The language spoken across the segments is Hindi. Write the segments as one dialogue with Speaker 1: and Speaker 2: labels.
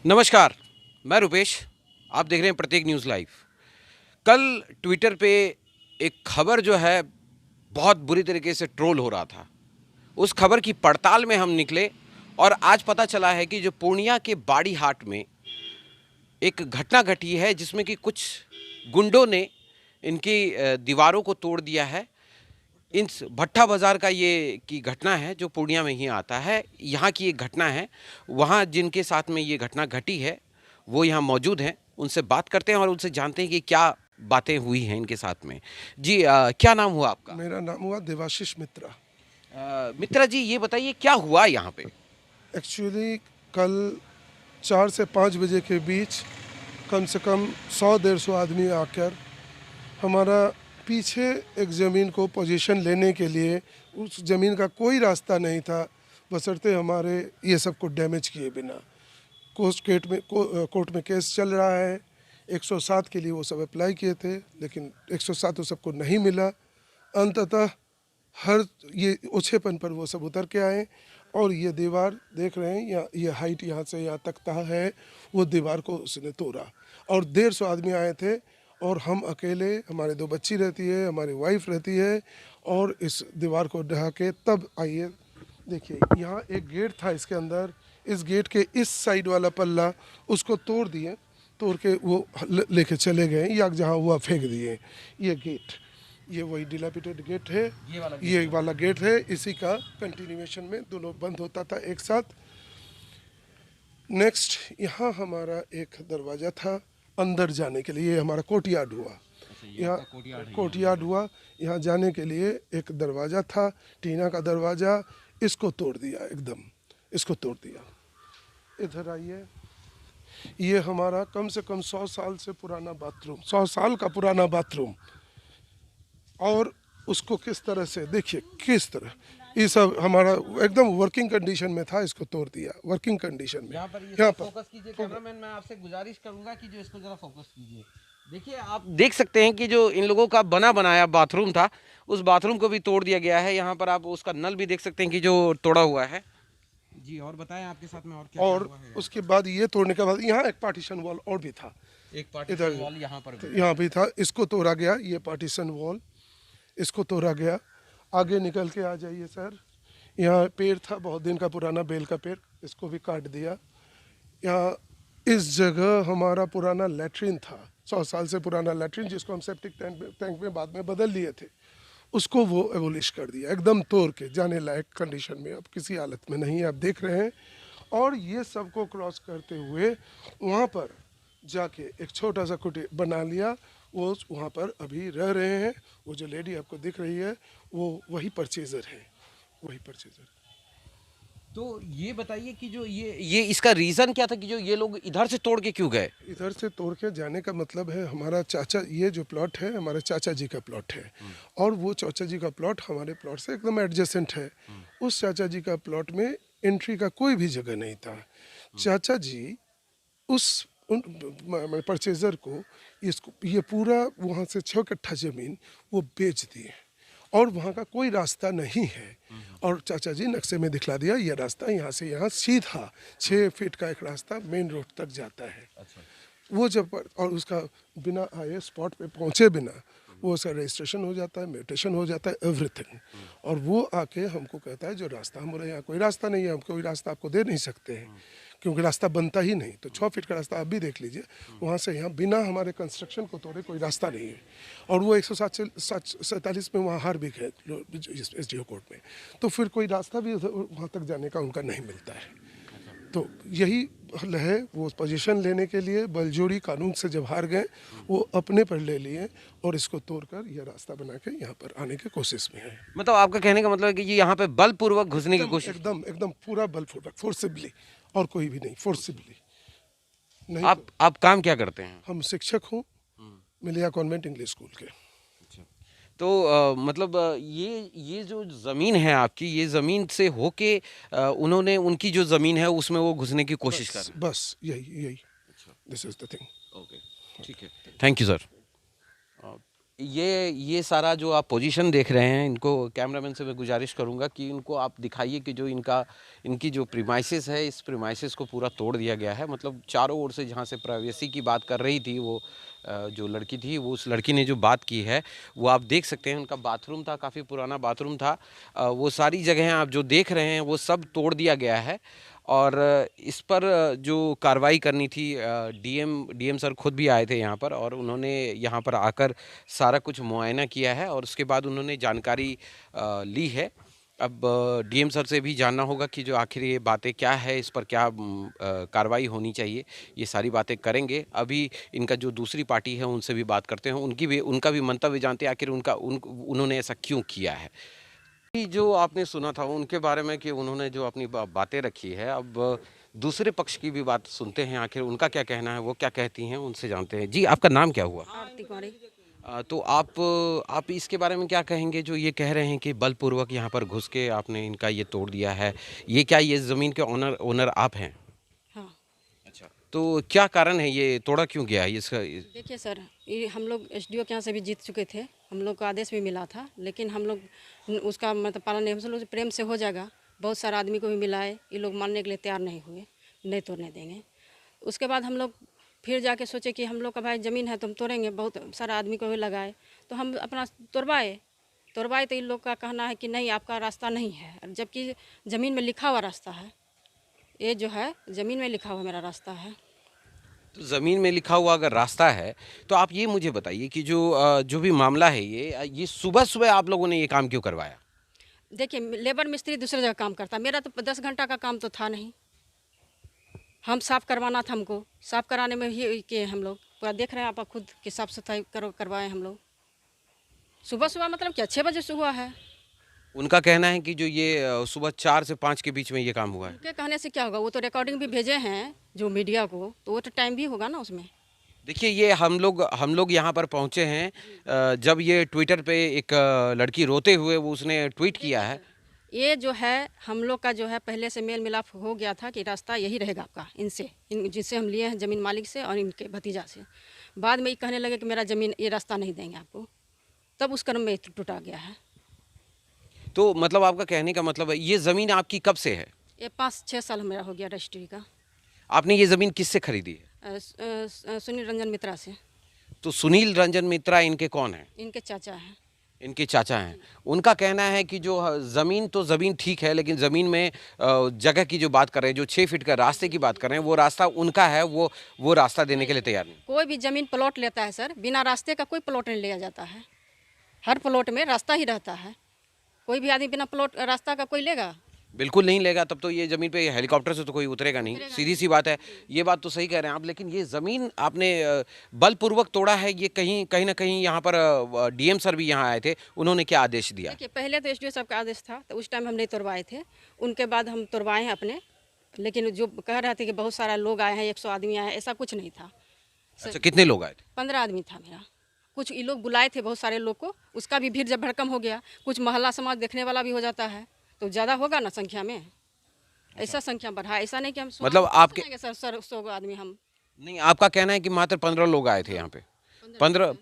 Speaker 1: नमस्कार, मैं रुपेश। आप देख रहे हैं प्रत्येक न्यूज़ लाइव। कल ट्विटर पे एक खबर जो है बहुत बुरी तरीके से ट्रोल हो रहा था। उस खबर की पड़ताल में हम निकले और आज पता चला है कि जो पूर्णिया के बाड़ी हाट में एक घटना घटी है जिसमें कि कुछ गुंडों ने इनकी दीवारों को तोड़ दिया है। इन भट्टा बाज़ार का ये की घटना है जो पूर्णिया में ही आता है। यहाँ की एक घटना है। वहाँ जिनके साथ में ये घटना घटी है वो यहाँ मौजूद हैं। उनसे बात करते हैं और उनसे जानते हैं कि क्या बातें हुई हैं इनके साथ में। जी क्या नाम हुआ आपका?
Speaker 2: मेरा नाम हुआ देवाशीष मित्रा।
Speaker 1: मित्रा जी, ये बताइए क्या हुआ यहाँ पे?
Speaker 2: एक्चुअली कल 4 से 5 बजे के बीच कम से कम 100-150 आदमी आकर हमारा पीछे एक ज़मीन को पोजीशन लेने के लिए, उस ज़मीन का कोई रास्ता नहीं था बशर्ते हमारे ये सब को डैमेज किए बिना। कोर्ट में केस चल रहा है। 107 के लिए वो सब अप्लाई किए थे लेकिन 107 वो सबको नहीं मिला। अंततः हर ये ओछेपन पर वो सब उतर के आए और ये दीवार देख रहे हैं, या ये हाइट यहाँ से यहाँ तक था है, वो दीवार को उसने तोड़ा। और 150 आदमी आए थे और हम अकेले, हमारे 2 बच्ची रहती है, हमारी वाइफ रहती है, और इस दीवार को ढहा के तब आइए देखिए यहाँ एक गेट था इसके अंदर। इस गेट के इस साइड वाला पल्ला उसको तोड़ दिए, तोड़ के वो लेके चले गए या जहाँ हुआ फेंक दिए। ये गेट, ये वही डिलापिटेड गेट है, ये वाला गेट है। इसी का कंटिन्यूएशन में दोनों बंद होता था एक साथ। नेक्स्ट यहाँ हमारा एक दरवाज़ा था अंदर जाने के लिए, ये हमारा कोर्टयार्ड हुआ। यहाँ कोर्टयार्ड हुआ, यहाँ जाने के लिए एक दरवाज़ा था, टीना का दरवाज़ा। इसको तोड़ दिया, एकदम इसको तोड़ दिया। इधर आइए, ये हमारा कम से कम 100 साल से पुराना बाथरूम, 100 साल का पुराना बाथरूम, और उसको किस तरह से देखिए, किस तरह ये सब हमारा एकदम वर्किंग कंडीशन में था, इसको तोड़ दिया वर्किंग कंडीशन में।
Speaker 1: यहाँ पर फोकस कीजिए कैमरामैन, मैं आपसे गुजारिश करूंगा कि जो इसको जरा फोकस कीजिए। देखिए, आप देख सकते हैं कि जो इन लोगों का बना बनाया बाथरूम था, उस बाथरूम को भी तोड़ दिया गया है। यहाँ पर आप उसका नल भी देख सकते हैं कि जो तोड़ा हुआ है। जी, और बताएं आपके साथ में और क्या
Speaker 2: और
Speaker 1: हुआ है?
Speaker 2: उसके बाद ये तोड़ने के बाद यहाँ एक पार्टीशन वॉल और भी था,
Speaker 1: एक पार्टीशन वॉल यहाँ पर भी।
Speaker 2: यहाँ भी था, इसको तोड़ा गया। ये पार्टीशन वॉल, इसको तोड़ा गया। आगे निकल के आ जाइए सर, यहाँ पेड़ था बहुत दिन का पुराना बेल का पेड़, इसको भी काट दिया। यहाँ इस जगह हमारा पुराना लैट्रिन था, 100 साल से पुराना लैट्रिन, जिसको हम सेप्टिक टैंक में बाद में बदल लिए थे, उसको वो एबोलिश कर दिया, एकदम तोड़ के, जाने लायक कंडीशन में अब किसी हालत में नहीं है, आप देख रहे हैं। और ये सबको क्रॉस करते हुए वहाँ पर जाके एक छोटा सा कुटीर बना लिया। वो वहाँ पर अभी रह रहे हैं। वो जो लेडी आपको दिख रही है वो वही परचेज़र है, वही परचेज़र।
Speaker 1: तो ये बताइए कि जो ये इसका रीजन क्या था कि जो ये लोग इधर से तोड़ के क्यों गए?
Speaker 2: इधर से तोड़ के जाने का मतलब है, हमारा चाचा, ये जो प्लॉट है हमारे चाचा जी का प्लॉट है, और वो चाचा जी का प्लॉट हमारे प्लॉट से एकदम एडजेसेंट है। उस चाचा जी का प्लॉट में एंट्री का कोई भी जगह नहीं था। चाचा जी उस परचेज़र को इसको ये पूरा वहाँ से 6 कट्ठा ज़मीन वो बेच दिए, और वहाँ का कोई रास्ता नहीं है। और चाचा जी नक्शे में दिखला दिया, ये रास्ता यहाँ से यहाँ सीधा 6 फीट का एक रास्ता मेन रोड तक जाता है। वो जब, और उसका बिना आए स्पॉट पे पहुँचे बिना वो उसका रजिस्ट्रेशन हो जाता है, म्यूटेशन हो जाता है, एवरीथिंग। और वो आके हमको कहता है जो रास्ता, हम बोले यहाँ कोई रास्ता नहीं है, हम कोई रास्ता आपको दे नहीं सकते हैं क्योंकि रास्ता बनता ही नहीं। तो 6 फीट का रास्ता आप भी देख लीजिए, वहाँ से यहाँ बिना हमारे कंस्ट्रक्शन को तोड़े कोई रास्ता नहीं है। और वो 147 में वहाँ हार भी गए SDO कोर्ट में, तो फिर कोई रास्ता भी वहाँ तक जाने का उनका नहीं मिलता है। तो यही हल है, वो पोजीशन लेने के लिए बलजोड़ी कानून से जब हार गए, वो अपने पर ले लिए और इसको तोड़कर यह रास्ता बना के यहाँ पर आने की कोशिश में है।
Speaker 1: मतलब आपका कहने का मतलब है कि ये यहाँ पे बलपूर्वक घुसने की कोशिश?
Speaker 2: एकदम एकदम पूरा बलपूर्वक, फोर्सिबली, और कोई भी नहीं, फोर्सिबली नहीं।
Speaker 1: आप काम क्या करते हैं?
Speaker 2: हम शिक्षक हूँ मिलिया कॉन्वेंट इंग्लिश स्कूल के।
Speaker 1: तो मतलब ये जो ज़मीन है आपकी, ये ज़मीन से होके उन्होंने उनकी जो ज़मीन है उसमें वो घुसने की कोशिश कर रहे हैं।
Speaker 2: बस यही यही, this is the thing.
Speaker 1: Okay, ठीक है, थैंक यू सर। ये सारा जो आप पोजीशन देख रहे हैं, इनको कैमरामैन से मैं गुजारिश करूंगा कि इनको आप दिखाइए कि जो इनकी जो प्रीमाइसेस है, इस प्रीमाइसेस को पूरा तोड़ दिया गया है। मतलब चारों ओर से जहाँ से प्राइवेसी की बात कर रही थी वो जो लड़की थी, वो उस लड़की ने जो बात की है वो आप देख सकते हैं। उनका बाथरूम था, काफ़ी पुराना बाथरूम था। वो सारी जगहें आप जो देख रहे हैं वो सब तोड़ दिया गया है। और इस पर जो कार्रवाई करनी थी, डीएम सर खुद भी आए थे यहाँ पर, और उन्होंने यहाँ पर आकर सारा कुछ मुआयना किया है और उसके बाद उन्होंने जानकारी ली है। अब डीएम सर से भी जानना होगा कि जो आखिर ये बातें क्या है, इस पर क्या कार्रवाई होनी चाहिए, ये सारी बातें करेंगे। अभी इनका जो दूसरी पार्टी है उनसे भी बात करते हैं, उनका भी मंतव्य जानते हैं आखिर उन्होंने ऐसा क्यों किया है। जो आपने सुना था उनके बारे में कि उन्होंने जो अपनी बातें रखी है, अब दूसरे पक्ष की भी बात सुनते हैं, आखिर उनका क्या कहना है, वो क्या कहती हैं, उनसे जानते हैं। जी, आपका नाम क्या हुआ?
Speaker 3: आरती कुमारी।
Speaker 1: तो आप इसके बारे में क्या कहेंगे जो ये कह रहे हैं कि बलपूर्वक यहाँ पर घुस के आपने इनका ये तोड़ दिया है? ये ज़मीन के ओनर आप हैं?
Speaker 3: हाँ,
Speaker 1: अच्छा, तो क्या कारण है, ये तोड़ा क्यों गया है इसका?
Speaker 3: देखिए सर, ये हम लोग एसडीओ के यहाँ से भी जीत चुके थे, हम लोग को आदेश भी मिला था, लेकिन हम लोग उसका मतलब पालन नहीं, हम लोग प्रेम से हो जाएगा। बहुत सारा आदमी को भी मिला है, ये लोग मानने के लिए तैयार नहीं हुए, नहीं तोड़ने देंगे। उसके बाद हम लोग फिर जाके सोचे कि हम लोग का भाई ज़मीन है तो हम तोड़ेंगे, बहुत सारा आदमी को भी लगाए, तो हम अपना तोड़वाए तो इन लोग का कहना है कि नहीं, आपका रास्ता नहीं है, जबकि ज़मीन में लिखा हुआ रास्ता है। ये जो है ज़मीन में लिखा हुआ मेरा रास्ता है।
Speaker 1: तो ज़मीन में लिखा हुआ अगर रास्ता है, तो आप ये मुझे बताइए कि जो भी मामला है, ये सुबह-सुबह आप लोगों ने ये काम क्यों करवाया?
Speaker 3: देखिए, लेबर मिस्त्री दूसरी जगह काम करता, मेरा तो 10 घंटा का काम तो था नहीं। हम साफ़ करवाना था हमको, साफ़ कराने में ही किए हम लोग। पूरा देख रहे हैं आप खुद कि साफ़ सफाई करवाए हम लोग। सुबह-सुबह मतलब क्या 6 बजे से हुआ है।
Speaker 1: उनका कहना है कि जो ये सुबह 4 से 5 के बीच में ये काम हुआ है।
Speaker 3: उनके कहने से क्या होगा, वो तो रिकॉर्डिंग भी भेजे हैं जो मीडिया को, तो वो तो टाइम भी होगा ना उसमें।
Speaker 1: देखिए, ये हम लोग यहाँ पर पहुँचे हैं जब ये ट्विटर पे एक लड़की रोते हुए वो उसने ट्वीट किया है।
Speaker 3: ये जो है हम लोग का जो है पहले से मेल मिलाप हो गया था कि रास्ता यही रहेगा आपका इनसे, जिससे हम लिए हैं ज़मीन मालिक से और इनके भतीजा से। बाद में ये कहने लगे कि मेरा ज़मीन ये रास्ता नहीं देंगे आपको, तब उस क्रम में टूटा गया है।
Speaker 1: तो मतलब आपका कहने का मतलब है ये ज़मीन आपकी कब से है?
Speaker 3: ये 5-6 साल मेरा हो गया रजिस्ट्री का।
Speaker 1: आपने ये ज़मीन किससे खरीदी है?
Speaker 3: सुनील रंजन मित्रा से।
Speaker 1: तो सुनील रंजन मित्रा इनके कौन हैं?
Speaker 3: इनके चाचा हैं।
Speaker 1: इनके चाचा हैं। उनका कहना है कि जो ज़मीन तो ज़मीन ठीक है, लेकिन ज़मीन में जगह की जो बात कर रहे हैं, जो 6 फीट का रास्ते की बात कर रहे हैं, वो रास्ता उनका है, वो रास्ता देने के लिए तैयार नहीं।
Speaker 3: कोई भी ज़मीन प्लॉट लेता है सर, बिना रास्ते का कोई प्लॉट नहीं लिया जाता है। हर प्लॉट में रास्ता ही रहता है। कोई भी आदमी बिना प्लॉट रास्ता का कोई लेगा?
Speaker 1: बिल्कुल नहीं लेगा, तब तो ये ज़मीन पे हेलीकॉप्टर से तो कोई उतरेगा नहीं, सीधी सी बात है। ये बात तो सही कह रहे हैं आप, लेकिन ये ज़मीन आपने बलपूर्वक तोड़ा है, ये कहीं ना कहीं यहाँ पर डीएम सर भी यहाँ आए थे, उन्होंने क्या आदेश दिया?
Speaker 3: देखिए, पहले तो एसडीओ साहब का आदेश था, तो उस टाइम हम नहीं तोड़वाए थे। उनके बाद हम तोड़वाए हैं अपने, लेकिन जो कह रहे थे कि बहुत सारा लोग आए हैं, 100 आदमी आए हैं, ऐसा कुछ नहीं था।
Speaker 1: अच्छा, कितने लोग आए थे?
Speaker 3: 15 आदमी था मेरा। कुछ ये लोग बुलाए थे बहुत सारे लोग को, उसका भी भीड़ जब भड़कम हो गया, कुछ मोहल्ला समाज देखने वाला भी हो जाता है, तो ज़्यादा होगा ना संख्या में। ऐसा संख्या बढ़ा, ऐसा नहीं कि हम
Speaker 1: मतलब आपके
Speaker 3: सर 100 आदमी हम।
Speaker 1: नहीं, आपका कहना है कि मात्र 15 लोग आए थे यहाँ पे।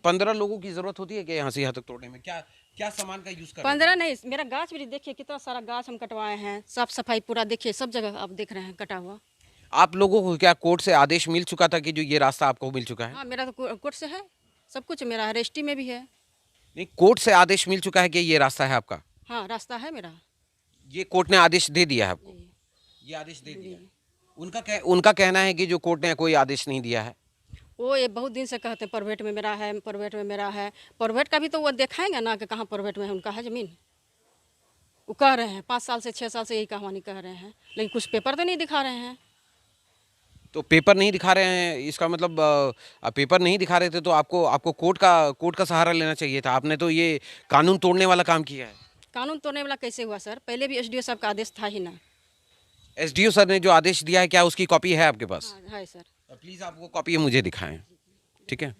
Speaker 1: 15 लोगों की जरूरत होती है कि यहाँ से यहाँ तक तोड़ने में? क्या क्या सामान का यूज कर रहे हैं?
Speaker 3: 15 नहीं, मेरा गाछ भी देखिए, कितना सारा गाछ हम कटवाए हैं, साफ सफाई पूरा देखिए, सब जगह आप देख रहे हैं कटा हुआ।
Speaker 1: आप लोगों को क्या कोर्ट से आदेश मिल चुका था कि जो ये रास्ता आपको मिल चुका है?
Speaker 3: हाँ, मेरा तो कोर्ट से है, सब कुछ मेरा है, रजिस्ट्री में भी है।
Speaker 1: नहीं, कोर्ट से आदेश मिल चुका है कि ये रास्ता है आपका?
Speaker 3: हाँ, रास्ता है मेरा।
Speaker 1: ये कोर्ट ने आदेश दे दिया है आपको?
Speaker 3: जी,
Speaker 1: ये आदेश दे दिया है।
Speaker 3: जी।
Speaker 1: उनका कहना है कि जो कोर्ट ने कोई आदेश नहीं दिया है।
Speaker 3: वो ये बहुत दिन से कहते हैं प्राइवेट में मेरा है, प्राइवेट में मेरा है। प्राइवेट का भी तो वो दिखाएंगे ना कि कहाँ प्राइवेट में है, उनका है ज़मीन। वो कह रहे हैं 5 साल से 6 साल से यही कहानी कह रहे हैं, लेकिन कुछ पेपर तो नहीं दिखा रहे हैं।
Speaker 1: तो पेपर नहीं दिखा रहे हैं, इसका मतलब पेपर नहीं दिखा रहे थे तो आपको कोर्ट का सहारा लेना चाहिए था। आपने तो ये कानून तोड़ने वाला काम किया है।
Speaker 3: कानून तोड़ने वाला कैसे हुआ सर? पहले भी एसडीओ साहब का आदेश था ही ना।
Speaker 1: एसडीओ सर ने जो आदेश दिया है, क्या उसकी कॉपी है आपके पास?
Speaker 3: हाँ, है सर।
Speaker 1: प्लीज़ आप वो कॉपी मुझे दिखाएं, ठीक है?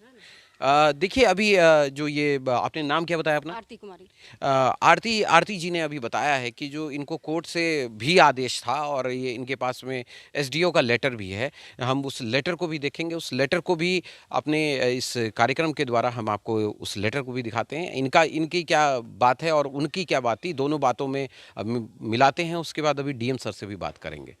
Speaker 1: देखिए अभी जो ये आपने नाम क्या बताया अपना?
Speaker 3: आरती कुमारी।
Speaker 1: आरती आरती जी ने अभी बताया है कि जो इनको कोर्ट से भी आदेश था और ये इनके पास में एसडीओ का लेटर भी है। हम उस लेटर को भी देखेंगे, उस लेटर को भी अपने इस कार्यक्रम के द्वारा हम आपको उस लेटर को भी दिखाते हैं। इनकी क्या बात है और उनकी क्या बात थी, दोनों बातों में मिलाते हैं। उसके बाद अभी डीएम सर से भी बात करेंगे।